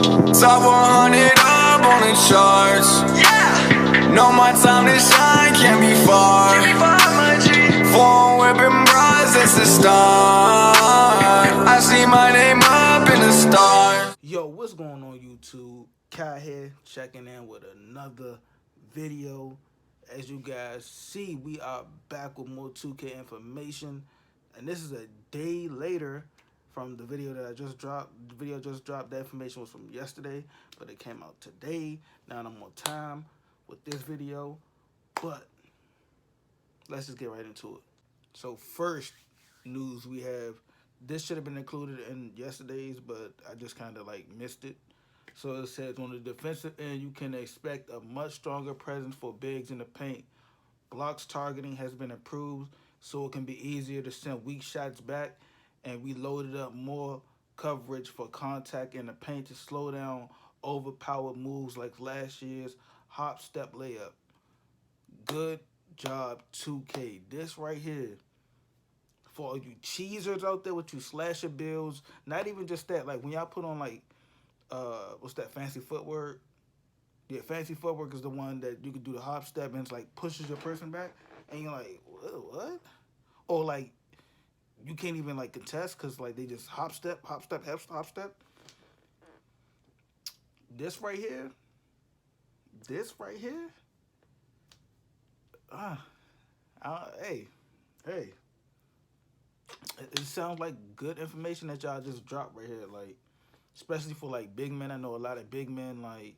Top 100 up on the charts. Know my time to shine can't be far. Phone whipping bras, it's the start. I see my name up in the stars. Yo, what's going on YouTube? Kai here, checking in with another video. As you guys see, we are back with more 2K information, and this is a day later from the video that I just dropped. The video just dropped. That information was from yesterday, but it came out today. Now I'm on time with this video, but let's just get right into it. So first news we have, this should have been included in yesterday's, but I just kind of like missed it. So it says on the defensive end, you can expect a much stronger presence for bigs in the paint. Blocks targeting has been improved, so it can be easier to send weak shots back, and we loaded up more coverage for contact in the paint to slow down overpowered moves like last year's hop step layup. Good job, 2K. This right here, for all you cheesers out there with you slasher builds, not even just that, like when y'all put on like, what's that, fancy footwork? Yeah, fancy footwork is the one that you can do the hop step and it's like pushes your person back, and you're like, what? Or like, you can't even like contest because like they just hop step, hop step, hop step. This right here, hey, it sounds like good information that y'all just dropped right here, like, especially for like big men. I know a lot of big men, like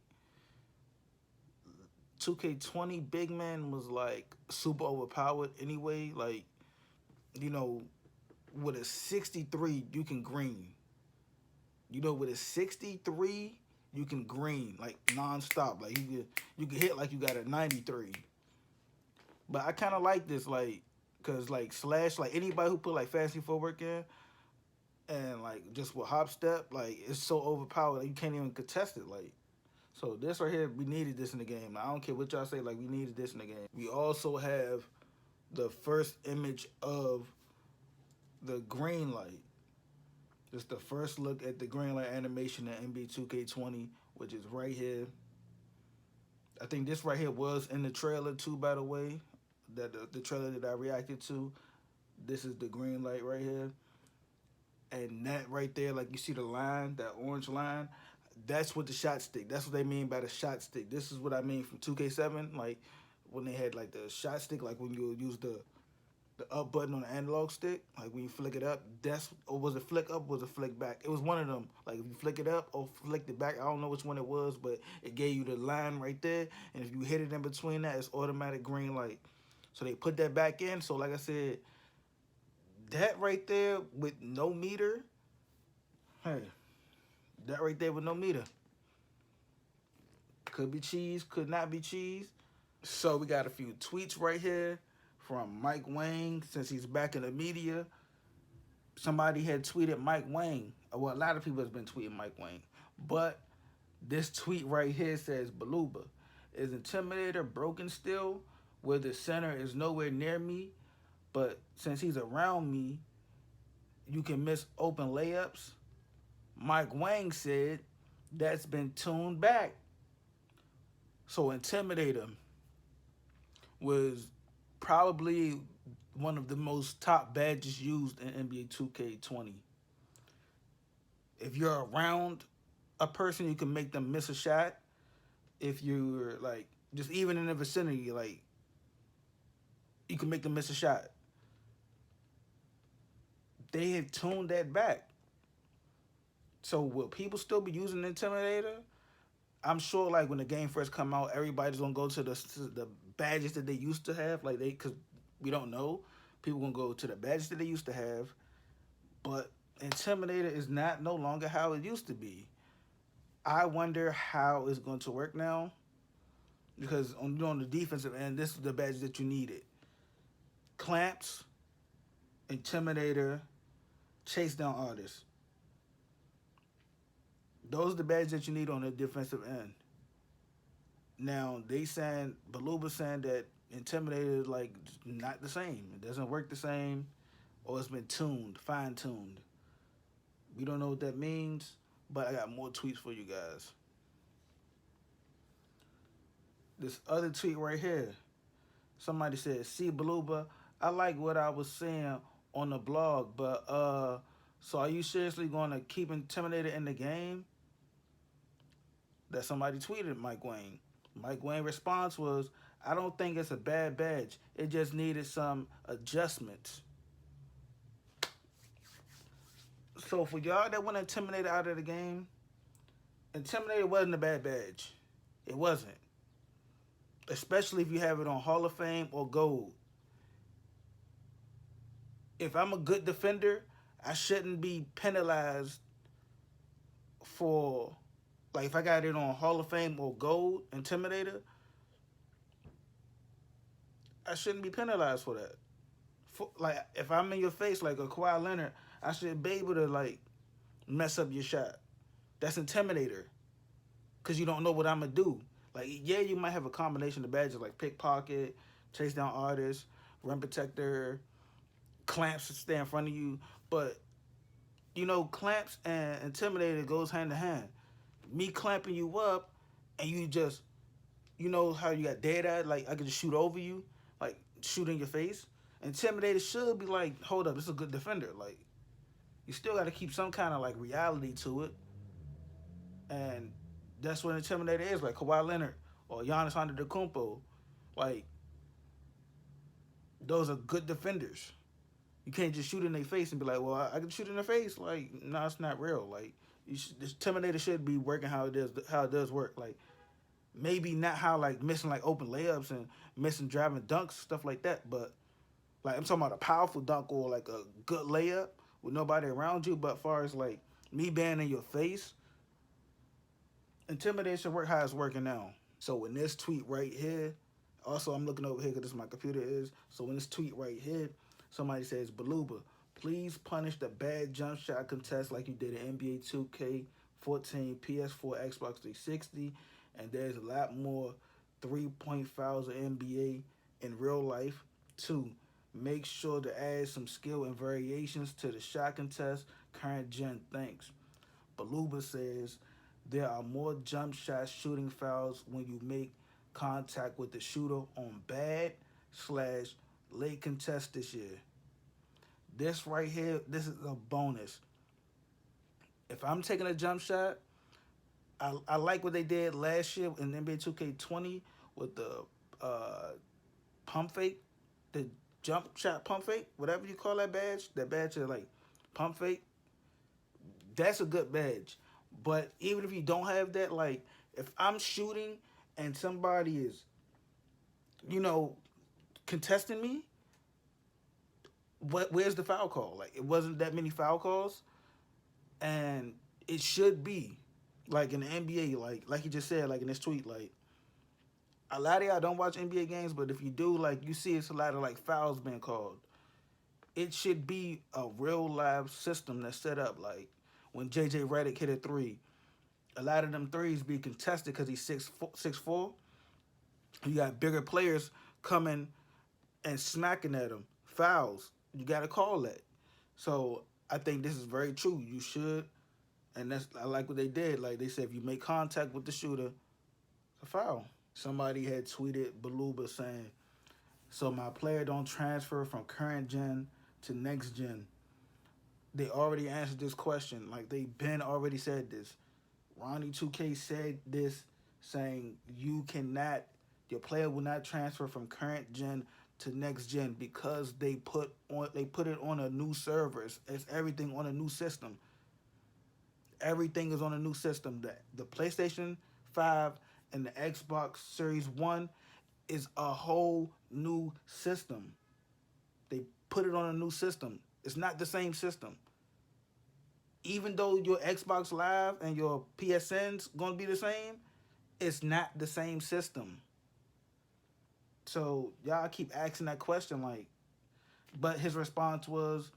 2K20 big men was like super overpowered anyway. Like, you know, with a 63 you can green. You know, with a 63 you can green like non-stop. Like you can hit like you got a 93. But I kind of like this, like, cause like slash, like anybody who put like fancy footwork in and like just with hop step, like it's so overpowered like, you can't even contest it. Like, so this right here, we needed this in the game. I don't care what y'all say, like we needed this in the game. We also have the first image of the green light. Just the first look at the green light animation in NBA 2K20, which is right here. I think this right here was in the trailer too, by the way. That the trailer that I reacted to. This is the green light right here. And that right there, like you see the line, that orange line, that's what the shot stick. That's what they mean by the shot stick. This is what I mean from 2K7, like when they had like the shot stick, like when you use the up button on the analog stick, like when you flick it up, that's, or was it flick up, or was it flick back? It was one of them. Like if you flick it up or flicked it back, I don't know which one it was, but it gave you the line right there, and if you hit it in between that, it's automatic green light. So they put that back in. So like I said, that right there with no meter, hey, that right there with no meter. Could be cheese, could not be cheese. So we got a few tweets right here from Mike Wang, since he's back in the media. Somebody had tweeted Mike Wang. Well, a lot of people have been tweeting Mike Wang. But this tweet right here says, Baluba, is Intimidator broken still? Where the center is nowhere near me, but since he's around me, you can miss open layups? Mike Wang said that's been tuned back. So Intimidator was probably one of the most top badges used in NBA 2K20. If you're around a person, you can make them miss a shot. If you're like, just even in the vicinity, like, you can make them miss a shot. They have tuned that back. So will people still be using Intimidator? I'm sure like when the game first come out, everybody's gonna go to the badges that they used to have, like cause we don't know. People gonna go to the badges that they used to have, but Intimidator is no longer how it used to be. I wonder how it's going to work now, because on the defensive end, this is the badge that you needed. Clamps, Intimidator, Chase Down Artist. Those are the badges that you need on the defensive end. Now, they saying, Baluba saying that Intimidator is like not the same. It doesn't work the same, or it's been tuned, fine-tuned. We don't know what that means, but I got more tweets for you guys. This other tweet right here. Somebody said, "See, Beluba, I like what I was saying on the blog, but so are you seriously going to keep Intimidator in the game?" That somebody tweeted Mike Wayne. Mike Wayne's response was, "I don't think it's a bad badge. It just needed some adjustments." So for y'all that want Intimidator out of the game, Intimidator wasn't a bad badge. It wasn't. Especially if you have it on Hall of Fame or Gold. If I'm a good defender, I shouldn't be penalized for, like, if I got it on Hall of Fame or Gold Intimidator, I shouldn't be penalized for that. Like, if I'm in your face like a Kawhi Leonard, I should be able to, like, mess up your shot. That's Intimidator. Because you don't know what I'm going to do. Like, yeah, you might have a combination of badges like pickpocket, chase down artist, rim protector, clamps to stay in front of you. But, you know, clamps and Intimidator goes hand to hand. Me clamping you up and you just, you know how you got dead eye? Like, I could just shoot over you, like, shoot in your face. Intimidator should be like, hold up, this is a good defender. Like, you still got to keep some kind of, like, reality to it. And that's what Intimidator is, like Kawhi Leonard or Giannis Antetokounmpo. Like, those are good defenders. You can't just shoot in their face and be like, well, I can shoot in their face. Like, no, it's not real. Like, this Intimidator should be working how it does work. Like, maybe not how, like, missing, like, open layups and missing driving dunks, stuff like that. But, like, I'm talking about a powerful dunk or, like, a good layup with nobody around you. But as far as, like, me being in your face, Intimidation work how it's working now. So in this tweet right here, also I'm looking over here because this is my computer is. So in this tweet right here, somebody says, "Beluba, please punish the bad jump shot contest like you did in NBA 2K14, PS4, Xbox 360, and there's a lot more 3-point fouls in NBA in real life. 2, make sure to add some skill and variations to the shot contest. Current gen, thanks." Beluba says, "There are more jump shot shooting fouls when you make contact with the shooter on bad/late contest this year." This right here, this is a bonus. If I'm taking a jump shot, I like what they did last year in NBA 2K20 with the pump fake, the jump shot pump fake, whatever you call that badge. That badge is like pump fake. That's a good badge. But even if you don't have that, like, if I'm shooting and somebody is, you know, contesting me, where's the foul call? Like, it wasn't that many foul calls, and it should be, like, in the NBA, like you just said, like in this tweet, like, a lot of y'all don't watch NBA games, but if you do, like, you see it's a lot of, like, fouls being called. It should be a real live system that's set up, like, when J.J. Redick hit a 3, a lot of them threes be contested because he's 6'4". You got bigger players coming and smacking at him. Fouls. You got to call that. So I think this is very true. You should. And I like what they did. Like, they said, if you make contact with the shooter, it's a foul. Somebody had tweeted Beluba saying, "So my player don't transfer from current gen to next gen." They already answered this question. Like, they been already said this. Ronnie 2K said this, saying your player will not transfer from current gen to next gen because they put it on a new server. It's everything on a new system. Everything is on a new system. The PlayStation 5 and the Xbox Series 1 is a whole new system. They put it on a new system. It's not the same system. Even though your Xbox Live and your PSN's going to be the same, it's not the same system. So y'all keep asking that question, like, but his response was,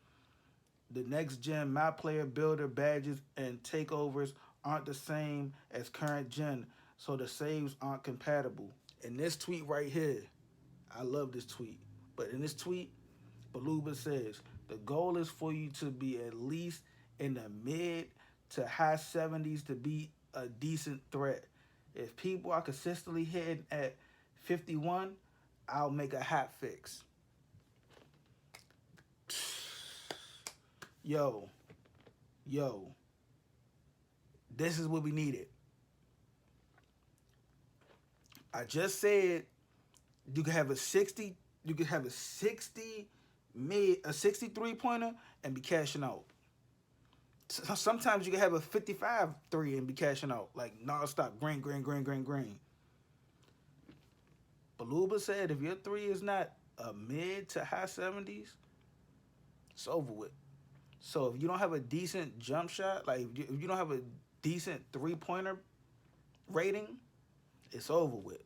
"The next gen My Player Builder badges and takeovers aren't the same as current gen, so the saves aren't compatible." In this tweet right here, I love this tweet, but in this tweet, Beluba says, "The goal is for you to be at least in the mid to high 70s to be a decent threat. If people are consistently hitting at 51, I'll make a hot fix. Yo, this is what we needed. I just said you could have a 60, you could have a 63 pointer and be cashing out. Sometimes you can have a 55 3 and be cashing out like non-stop, green. Baluba said if your 3 is not a mid to high 70s, it's over with. So if you don't have a decent jump shot, like if you don't have a decent 3-pointer rating, it's over with.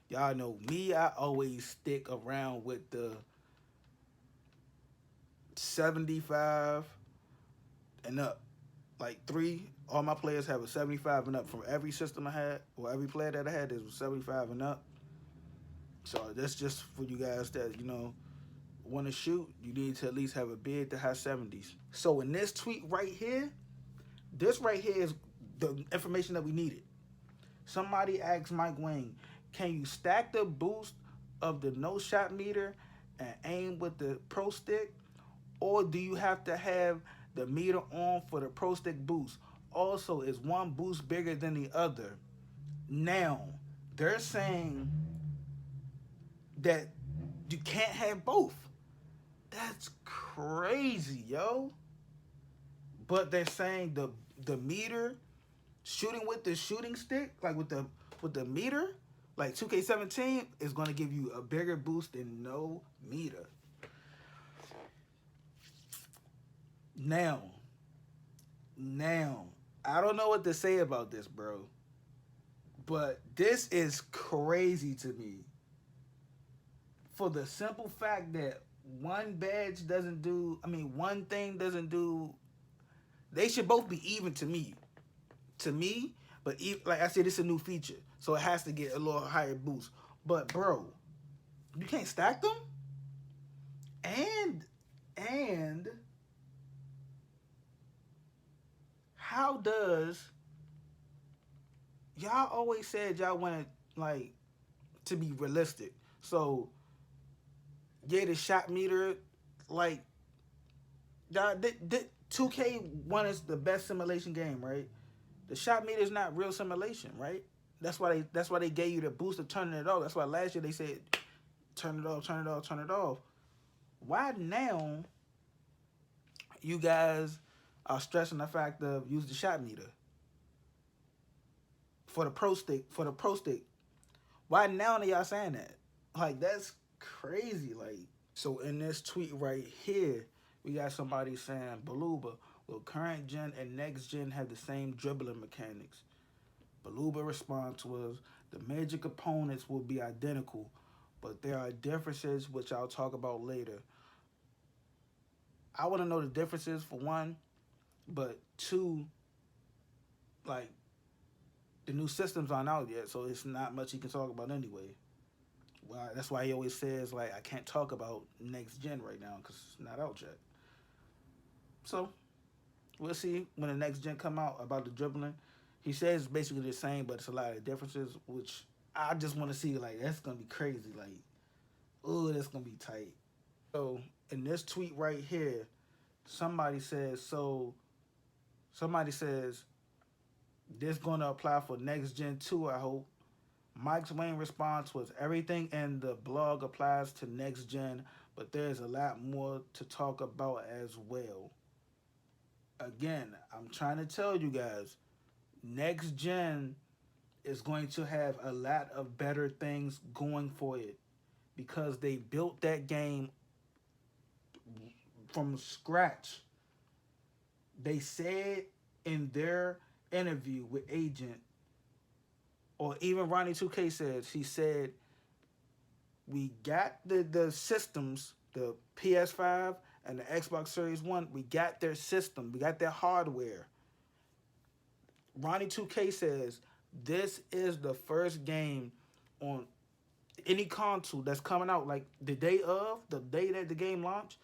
Y'all know me, I always stick around with the 75 and up. Like all my players have a 75 and up. From every system I had, or every player that I had, there was 75 and up. So that's just for you guys that, want to shoot. You need to at least have a bid to high 70s. So in this tweet right here, this right here is the information that we needed. Somebody asked Mike Wang, can you stack the boost of the no shot meter and aim with the pro stick? Or do you have to have the meter on for the pro stick boost? Also, is one boost bigger than the other? Now, they're saying that you can't have both. That's crazy, yo. But they're saying the meter, shooting with the shooting stick, like with the meter, like 2K17, is going to give you a bigger boost than no meter. Now, I don't know what to say about this, bro. But this is crazy to me. For the simple fact that one badge doesn't do, one thing doesn't do, they should both be even to me. But like I said, it's a new feature. So it has to get a little higher boost. But bro, you can't stack them? And how does, y'all always said y'all wanted like to be realistic. So yeah, the shot meter, like, y'all, 2K1 is the best simulation game, right? The shot meter is not real simulation, right? That's why they gave you the boost of turning it off. That's why last year they said turn it off. Why now you guys are stressing the fact of use the shot meter for the pro stick? Why now are y'all saying that? Like, that's crazy. Like, so in this tweet right here, we got somebody saying, Baluba, will current gen and next gen have the same dribbling mechanics? Baluba response was, the major components will be identical, but there are differences which I'll talk about later. I want to know the differences for one, but two, like, the new systems aren't out yet, so it's not much he can talk about anyway. Well, that's why he always says, like, I can't talk about next gen right now because it's not out yet. So we'll see when the next gen come out about the dribbling. He says it's basically the same, but it's a lot of differences, which I just want to see. Like, that's going to be crazy. Like, oh, that's going to be tight. So in this tweet right here, somebody says this going to apply for next gen too, I hope. Mike's main response was, everything in the blog applies to next gen, but there's a lot more to talk about as well. Again, I'm trying to tell you guys, next gen is going to have a lot of better things going for it because they built that game from scratch. They said in their interview with Agent, or even Ronnie 2K said, he said, we got the systems, the PS5 and the Xbox Series 1, we got their system, we got their hardware. Ronnie 2K says, this is the first game on any console that's coming out, like the day that the game launched,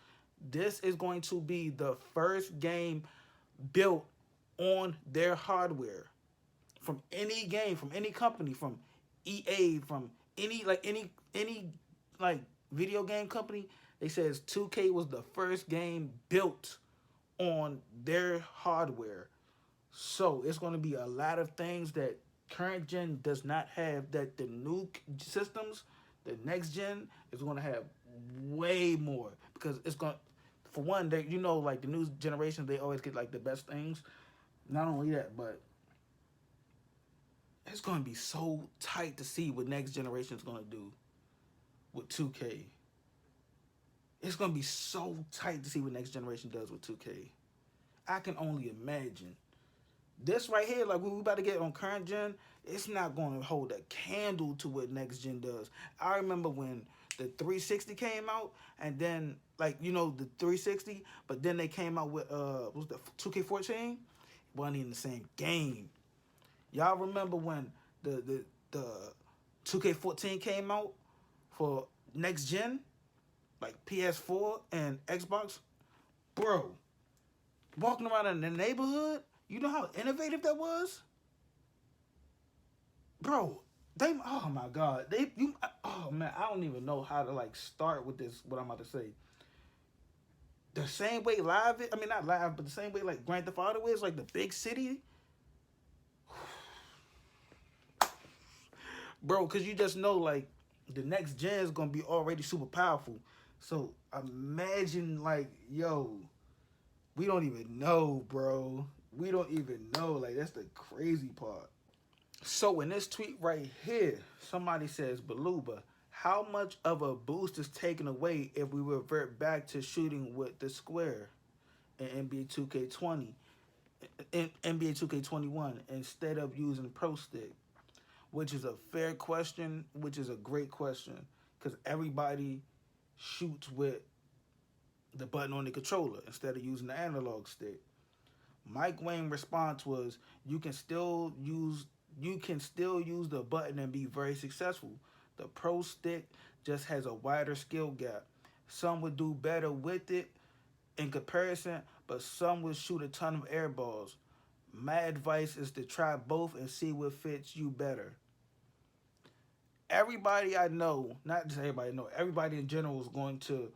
this is going to be the first game built on their hardware from any game, from any company, from EA, from any like video game company. They says 2K was the first game built on their hardware. So it's going to be a lot of things that current gen does not have that the new systems, the next gen is going to have way more, because it's going, for one, they, you know, like the new generation, they always get like the best things. Not only that, but it's going to be so tight to see what next generation is going to do with 2K. It's going to be so tight to see what next generation does with 2K. I can only imagine. This right here, like what we about to get on current gen, it's not going to hold a candle to what next gen does. I remember when the 360 came out, and then, like, you know, the 360, but then they came out with, what was the 2K14? Wasn't even the same game. Y'all remember when the 2K14 came out for next gen, like PS4 and Xbox? Bro, walking around in the neighborhood, you know how innovative that was? Bro, they, oh my God. Oh man, I don't even know how to like start with this, what I'm about to say. The same way live, I mean not live, but the same way like Grand Theft Auto is, like the big city. Bro, cause you just know like the next gen is gonna be already super powerful. So imagine like, yo, we don't even know, bro. We don't even know. Like, that's the crazy part. So in this tweet right here, somebody says, Baluba, how much of a boost is taken away if we revert back to shooting with the square in NBA 2K20, in NBA 2K21, instead of using Pro Stick? Which is a fair question, which is a great question, because everybody shoots with the button on the controller instead of using the analog stick. Mike Wayne's response was, you can still use the button and be very successful. The Pro Stick just has a wider skill gap. Some would do better with it in comparison, but some would shoot a ton of air balls. My advice is to try both and see what fits you better. Everybody I know, not just everybody I know, everybody in general is going to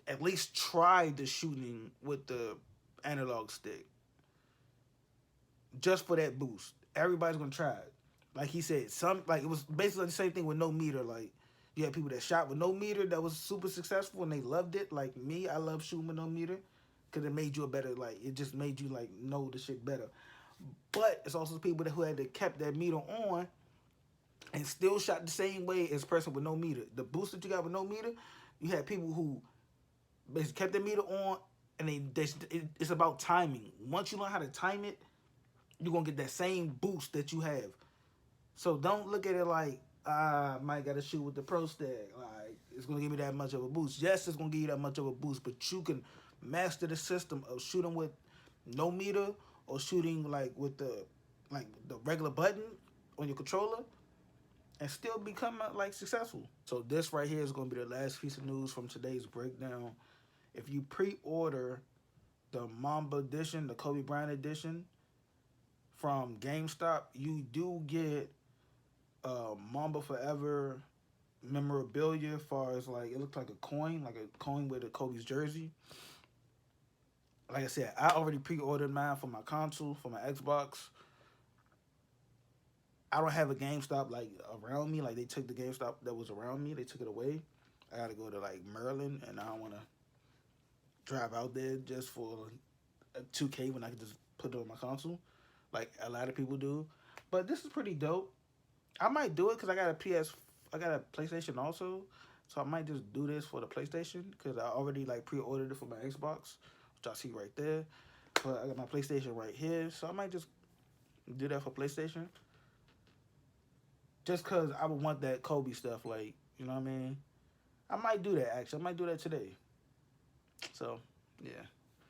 at least try the shooting with the analog stick, just for that boost. Everybody's gonna try it. Like he said, some, like, it was basically the same thing with no meter. Like, you had people that shot with no meter that was super successful and they loved it. Like me, I love shooting with no meter because it made you a better, like, it just made you like know the shit better. But it's also people who had to kept that meter on and still shot the same way as a person with no meter. The boost that you got with no meter, you had people who basically kept their meter on, and it's about timing. Once you learn how to time it, you're going to get that same boost that you have. So don't look at it like, I might got to shoot with the Pro Stick. Like, it's going to give me that much of a boost. Yes, it's going to give you that much of a boost, but you can master the system of shooting with no meter or shooting like with the regular button on your controller and still become like successful. So this right here is going to be the last piece of news from today's breakdown. If you pre-order the Mamba edition, the Kobe Bryant edition from GameStop, you do get Mamba Forever memorabilia, as far as like, it looks like a coin with a Kobe's jersey. Like I said, I already pre-ordered mine for my console, for my Xbox. I don't have a GameStop like around me. Like, they took the GameStop that was around me, they took it away. I gotta go to like Maryland, and I don't wanna drive out there just for a 2K when I can just put it on my console, like a lot of people do. But this is pretty dope. I might do it because I got a PlayStation also, so I might just do this for the PlayStation because I already like pre-ordered it for my Xbox, which I see right there. But I got my PlayStation right here, so I might just do that for PlayStation. Just because I would want that Kobe stuff, like, you know what I mean? I might do that, actually. I might do that today. So, yeah.